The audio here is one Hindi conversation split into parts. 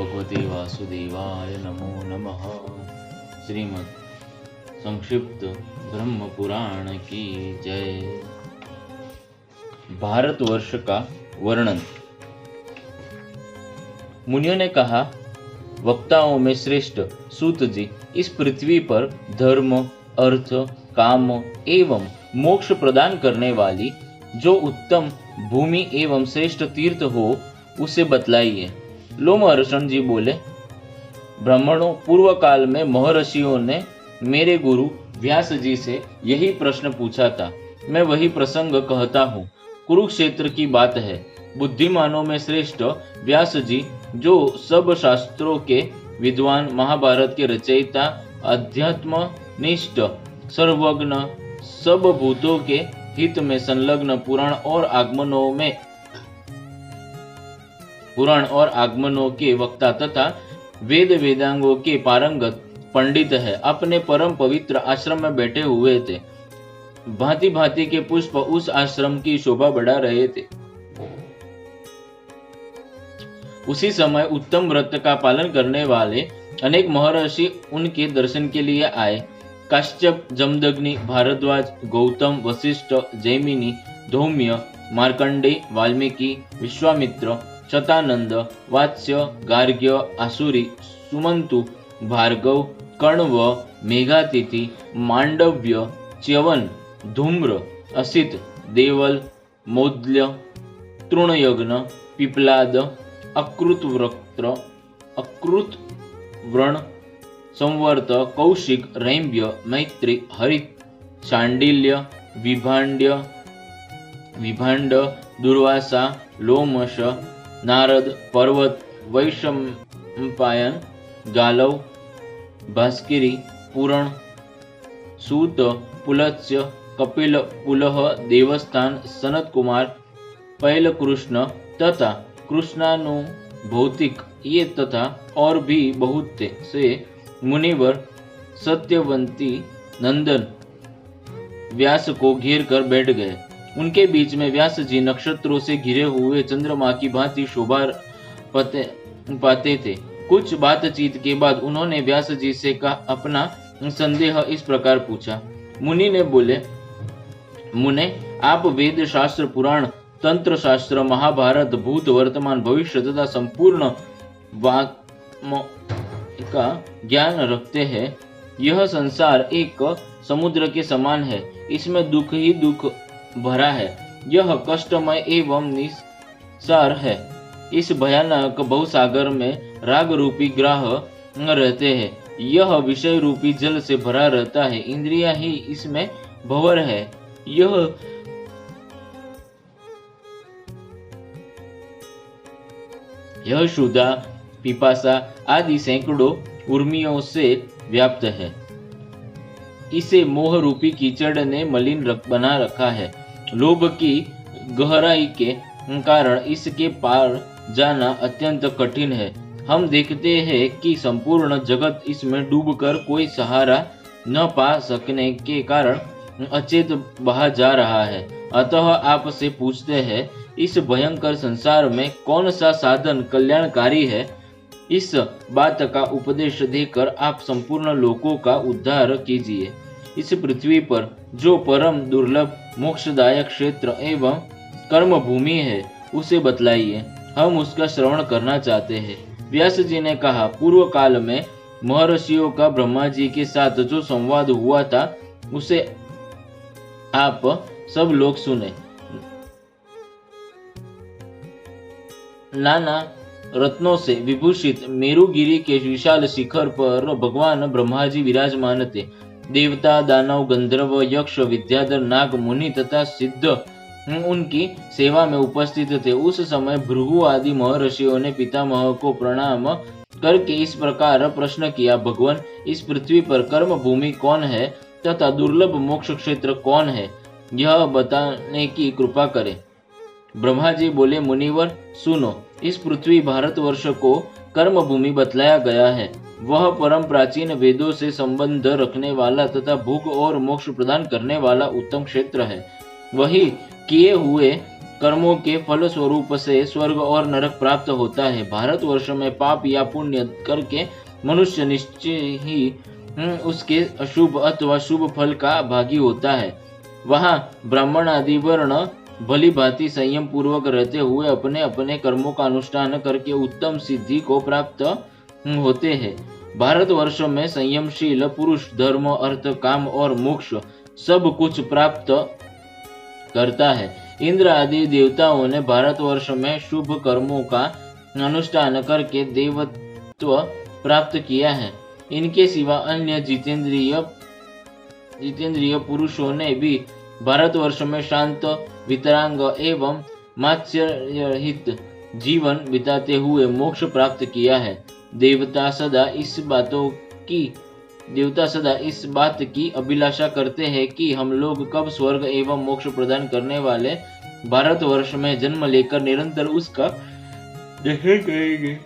भगवते वासुदेवाय नमो नमः। श्रीमद् संक्षिप्त ब्रह्म पुराण की जय। भारतवर्ष का वर्णन। मुनियों ने कहा, वक्ताओं में श्रेष्ठ सूत जी, इस पृथ्वी पर धर्म, अर्थ, काम एवं मोक्ष प्रदान करने वाली जो उत्तम भूमि एवं श्रेष्ठ तीर्थ हो उसे बतलाइए। लोमहर्षण जी बोले, ब्राह्मणों, पूर्व काल में महर्षियों ने मेरे गुरु व्यास जी से यही प्रश्न पूछा था। मैं वही प्रसंग कहता हूँ। कुरुक्षेत्र की बात है। बुद्धिमानों में श्रेष्ठ व्यास जी, जो सब शास्त्रों के विद्वान, महाभारत के रचयिता, अध्यात्म निष्ठ, सर्वज्ञ, सब भूतों के हित में संलग्न, पुराण और आगमनों के वक्ता तथा वेद वेदांगों के पारंगत पंडित है, अपने परम पवित्र आश्रम में बैठे हुए थे। भांति भांति के पुष्प उस आश्रम की शोभा बढ़ा रहे थे। उसी समय उत्तम व्रत का पालन करने वाले अनेक महर्षि उनके दर्शन के लिए आए। काश्यप, जमदग्नि, भारद्वाज, गौतम, वशिष्ठ, जैमिनी, धौम्य, मार्कंडेय, वाल्मीकि, विश्वामित्र, शतानंद, वात्स्य, गार्ग्य, आसुरी, सुमंतु, भार्गव, कण्व, मेघातिथि, मांडव्य, च्यवन, धूम्र, असित, देवल, मौद्गल्य, तृणयज्ञ, पिप्लाद, अकृतवृत्र, अकृतव्रण, संवर्त, कौशिक, रैम्य, मैत्री, हरित, शांडिल्य, विभांड, दुर्वासा, लोमश, नारद, पर्वत, वैशंपायन, गालव, भास्करी, पुरण, सूत, पुलत्स्य, कपिल, पुलह, देवस्थान, सनत कुमार, पैल कृष्ण तथा कृष्णानुभौतिक, ये तथा और भी बहुत से मुनिवर सत्यवंती नंदन व्यास को घेर कर बैठ गए। उनके बीच में व्यास जी नक्षत्रों से घिरे हुए चंद्रमा की भांति शोभा पाते थे। कुछ बातचीत के बाद उन्होंने व्यास जी से अपना संदेह इस प्रकार पूछा। मुनि ने बोले, मुने, आप वेद शास्त्र, पुराण, तंत्र शास्त्र, महाभारत, भूत, वर्तमान, भविष्य तथा संपूर्ण वाक्म का ज्ञान रखते हैं। यह संसार एक समुद्र के समान है। इसमें दुख ही दुख भरा है। यह कष्टमय एवं निस्सार है। इस भयानक बहुसागर में राग रूपी ग्रह रहते हैं। यह विषय रूपी जल से भरा रहता है। इंद्रियां ही इसमें भंवर है। यह क्षुधा, पिपासा आदि सैकड़ों उर्मियों से व्याप्त है। इसे मोह रूपी कीचड़ ने मलिन बना रखा है। लोभ की गहराई के कारण इसके पार जाना अत्यंत कठिन है। हम देखते हैं कि संपूर्ण जगत इसमें डूबकर कोई सहारा न पा सकने के कारण अचेत बहा जा रहा है। अतः आपसे पूछते हैं, इस भयंकर संसार में कौन सा साधन कल्याणकारी है? इस बात का उपदेश देकर आप संपूर्ण लोकों का उद्धार कीजिए। इस पृथ्वी पर जो परम दुर्लभ मोक्षदायक क्षेत्र एवं कर्म भूमि है उसे बतलाइए। हम उसका श्रवण करना चाहते हैं। व्यास जी ने कहा, पूर्व काल में महर्षियों का ब्रह्मा जी के साथ जो संवाद हुआ था उसे आप सब लोग सुने। नाना रत्नों से विभूषित मेरुगिरी के विशाल शिखर पर भगवान ब्रह्मा जी विराजमान थे। देवता, दानव, गंधर्व, यक्ष, विद्याधर, नाग, मुनि तथा सिद्ध उनकी सेवा में उपस्थित थे। उस समय भृगु आदि महर्षियों ने पितामह को प्रणाम करके इस प्रकार प्रश्न किया, भगवान, इस पृथ्वी पर कर्म भूमि कौन है तथा दुर्लभ मोक्ष क्षेत्र कौन है? यह बताने की कृपा करें। ब्रह्मा जी बोले, मुनिवर सुनो, इस पृथ्वी भारतवर्ष को कर्म भूमि बतलाया गया है। वह परम प्राचीन वेदों से संबंध रखने वाला तथा भोग और मोक्ष प्रदान करने वाला उत्तम क्षेत्र है। वही किए हुए कर्मों के फल स्वरूप से स्वर्ग और नरक प्राप्त होता है। भारतवर्ष में पाप या पुण्य करके मनुष्य निश्चय ही उसके अशुभ अथवा शुभ फल का भागी होता है। वहाँ ब्राह्मण आदि वर्ण भली भांति संयम पूर्वक रहते हुए अपने अपने कर्मों का अनुष्ठान करके उत्तम सिद्धि को प्राप्त होते हैं। भारतवर्ष में संयमशील पुरुष धर्म अर्थ काम और मोक्ष सब कुछ प्राप्त करता है। इंद्र आदि देवताओं ने भारतवर्ष में शुभ कर्मों का अनुष्ठान करके देवत्व प्राप्त किया है। इनके सिवा अन्य जितेंद्रिय पुरुषों ने भी भारतवर्ष में शांत वितरांग एवं मात्सर्यरहित जीवन बिताते हुए मोक्ष प्राप्त किया है। देवता सदा इस बात की अभिलाषा करते हैं कि हम लोग कब स्वर्ग एवं मोक्ष प्रदान करने वाले भारतवर्ष में जन्म लेकर निरंतर उसका जश्न करेंगे।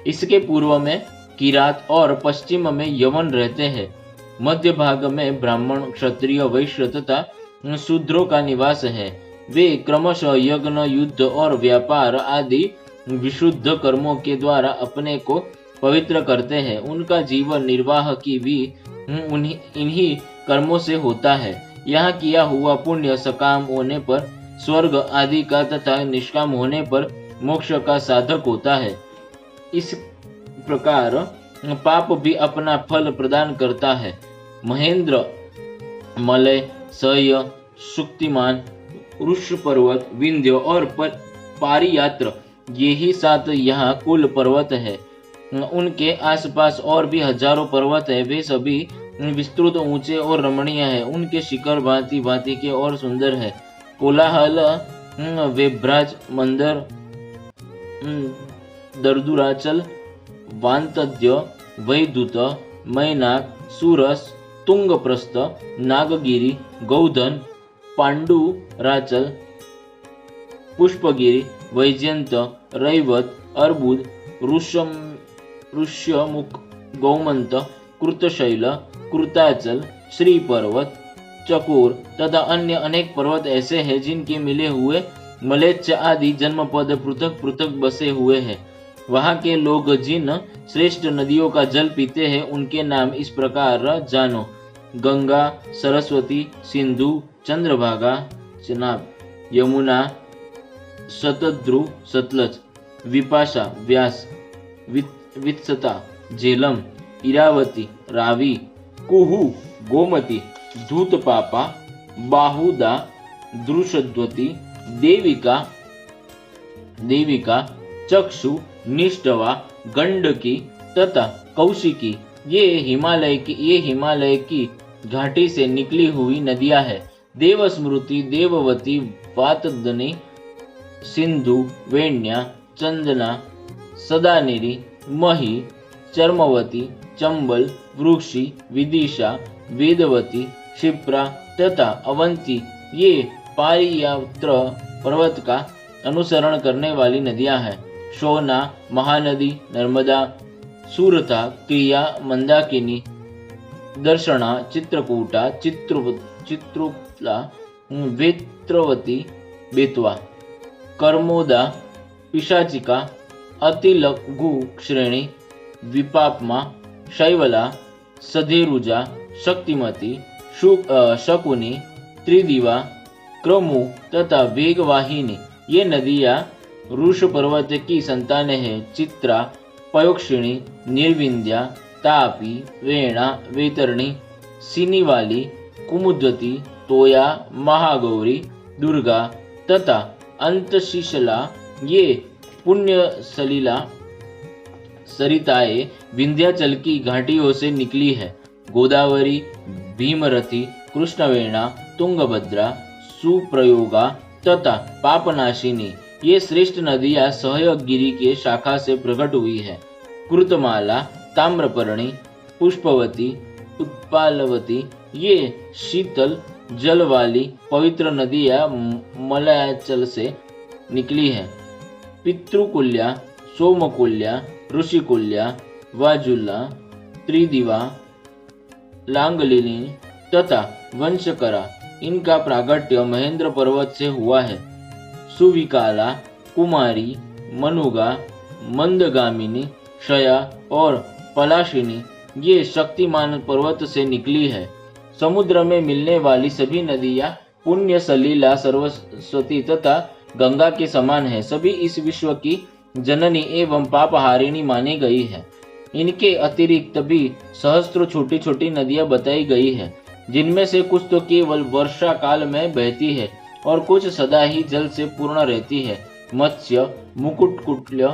इसके पूर्व में किरात और पश्चिम में यवन रहते हैं। मध्य भाग में ब्राह्मण क्षत्रिय वैश्य तथा शूद्रों का निवास है। वे क्रमशः यज्ञ युद्ध और व्यापार आदि विशुद्ध कर्मों के द्वारा अपने को पवित्र करते हैं। उनका जीवन निर्वाह की भी इन्हीं कर्मों से होता है। यहाँ किया हुआ पुण्य सकाम होने पर स्वर्ग आदि का तथा निष्काम होने पर मोक्ष का साधक होता है। इस प्रकार पाप भी अपना फल प्रदान करता है। महेंद्र, मलय, सह्य, शुक्तिमान, ऋष पर्वत, विंध्य और पारियात्र ये ही 7 यहाँ कुल पर्वत है। उनके आसपास और भी हजारों पर्वत है। वे सभी विस्तृत, ऊंचे और रमणीय है। उनके शिखर भांति भांति के और सुंदर है। कोलाहल, वेभ्राज, मंदर, दर्दुराचल, वांतद्य, वैदूत, मैनाक, सूरस, तुंगप्रस्थ, नागगिरी, गौधन, पांडुराचल, पुष्पगिरी, वैजयंत, रैवत, अर्बुद, ऋष्यमुख, गौमंत, कृतशैल, कृताचल, श्री पर्वत, चकोर तथा अन्य अनेक पर्वत ऐसे हैं जिनके मिले हुए मलेच्छ आदि जन्मपद पृथक पृथक बसे हुए हैं। वहाँ के लोग जिन श्रेष्ठ नदियों का जल पीते हैं उनके नाम इस प्रकार जानो: गंगा, सरस्वती, सिंधु, चंद्रभागा, चनाब, यमुना, शतद्रु, सतलज, विपाशा, व्यास, वित्सता, झेलम, इरावती, रावी, कुहू, गोमती, धूतपापा, बाहुदा, दृषद्वती, देविका, चक्षु, निष्ठवा, गंडकी तथा कौशिकी ये हिमालय की घाटी से निकली हुई नदियां हैं। देवस्मृति, देववती, वातदनी, सिंधु, वेण्या, चंदना, सदानिरी, मही, चर्मवती, चंबल, वृक्षी, विदिशा, वेदवती, क्षिप्रा तथा अवंती ये पारियात्र पर्वत का अनुसरण करने वाली नदियां हैं। शोना, महानदी, नर्मदा, सूरता, क्रिया, मंदाकिनी, दर्शना, चित्रकूटा, चित्रुप्ला, वेत्रवती, बेतवा, कर्मोदा, पिशाचिका, अतिलघु श्रेणी, विपापमा, शैवला, सधेरुजा, शक्तिमती, शकुनी, त्रिदिवा, क्रमु तथा वेगवाहिनी ये नदियां ऋष पर्वत की संतानें हैं। चित्रा, पयोक्षिणी, निर्विंध्या, तापी, वेणा, वेतरणी, सिनीवाली, कुमुद्वती, तोया, महागौरी, दुर्गा तथा अंतशिशला ये पुण्य सलिला सरिताएं विंध्याचल की घाटियों से निकली है। गोदावरी, भीमरथी, कृष्णवेणा, तुंगभद्रा, सुप्रयोगा तथा पापनाशिनी ये श्रेष्ठ नदियां सहयगिरी के शाखा से प्रकट हुई है। कृतमाला, ताम्रपर्णी, पुष्पवती, उत्पालवती ये शीतल जल वाली पवित्र नदियां मलयाचल से निकली है। पितृकुल्या, सोमकुल्या, ऋषिकुल्या, वाजुला, त्रिदिवा, लांगलिनी तथा वंशकरा इनका प्रागट्य महेंद्र पर्वत से हुआ है। सुविकाला, कुमारी, मनुगा, मंदगामिनी, शया और पलाशिनी ये शक्तिमान पर्वत से निकली है। समुद्र में मिलने वाली सभी नदियां पुण्य, सलीला, सरस्वती तथा गंगा के समान है। सभी इस विश्व की जननी एवं पापहारिणी मानी गई है। इनके अतिरिक्त भी सहस्त्रों छोटी छोटी नदियां बताई गई है, जिनमें से कुछ तो केवल वर्षा काल में बहती है और कुछ सदा ही जल से पूर्ण रहती है। मत्स्य, मुकुटकुल्य,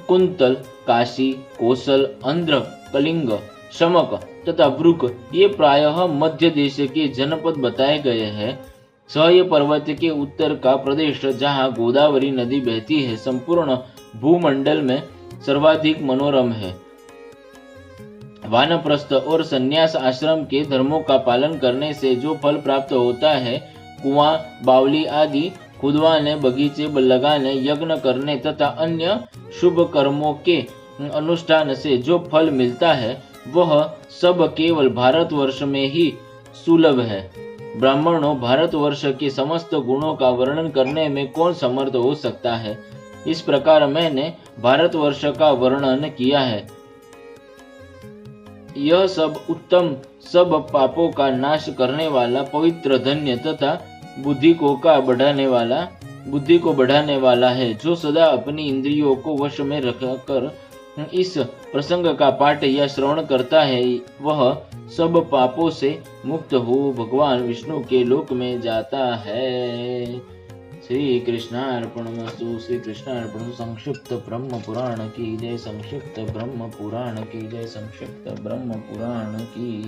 कुंतल, काशी, कोसल, अंध्र, कलिंग, शमक तथा वृक ये प्रायः मध्य देश के जनपद बताए गए हैं। सह्य पर्वत के उत्तर का प्रदेश, जहाँ गोदावरी नदी बहती है, संपूर्ण भूमंडल में सर्वाधिक मनोरम है। वानप्रस्थ और संन्यास आश्रम के धर्मों का पालन करने से जो फल प्राप्त होता है, कुआं, बावली आदि खुदवाने, बगीचे लगाने, यज्ञ करने तथा अन्य शुभ कर्मों के अनुष्ठान से जो फल मिलता है, वह सब केवल भारतवर्ष में ही सुलभ है। ब्राह्मणों, भारतवर्ष के समस्त गुणों का वर्णन करने में कौन समर्थ हो सकता है? इस प्रकार मैंने भारतवर्ष का वर्णन किया है। यह सब उत्तम, सब पापों का नाश करने वाला, पवित्र, धन्य तथा बुद्धि को बढ़ाने वाला है। जो सदा अपनी इंद्रियों को वश में रखकर इस प्रसंग का पाठ या श्रवण करता है, वह सब पापों से मुक्त हो भगवान विष्णु के लोक में जाता है। श्री कृष्णार्पणमस्तु। श्री कृष्णार्पणमस्तु। संक्षिप्त ब्रह्म पुराण की जय। संक्षिप्त ब्रह्म पुराण की जय। संक्षिप्त ब्रह्म पुराण की